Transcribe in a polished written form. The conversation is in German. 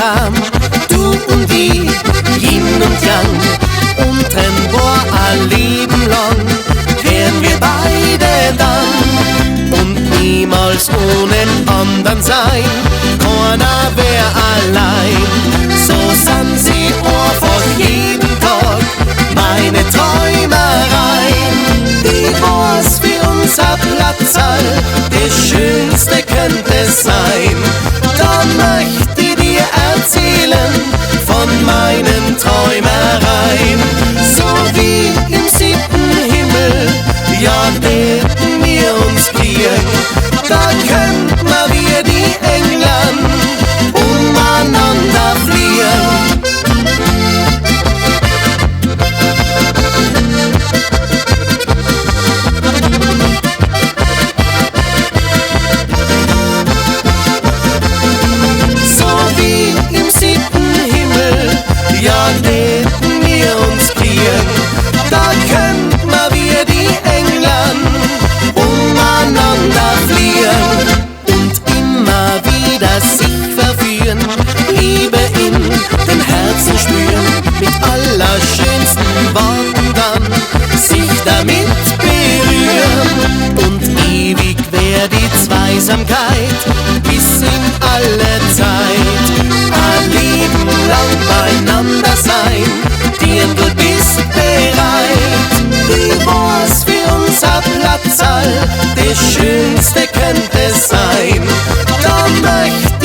haben, du und ich, Yin und Yang, untrennbar ein Leben lang, wären wir beide dann und niemals ohne anderen sein, keiner wär allein. So sind sie einfach jeden Tag meine Träumereien. Ich weiß, für unser Platzal das Schönste könnte sein. Da möchte ich dir erzählen von meinen Träumereien. So wie im 7. Himmel, ja, hätten wir uns kriegen. Da könnten wir die England umeinander fliegen. So wie im 7. Himmel, ja, hätten wir uns kriegen. Da könnten wir die England umeinander fliegen. Und immer wieder sich verführen, Liebe in den Herzen spüren, mit allerschönsten Worten dann sich damit berühren. Und ewig wär die Zweisamkeit bis in alle Zeit. Ein Leben lang beieinander sein, dir du bist bereit. Ich weiß, für unser Platzal das Schönste könnte sein. Da möchte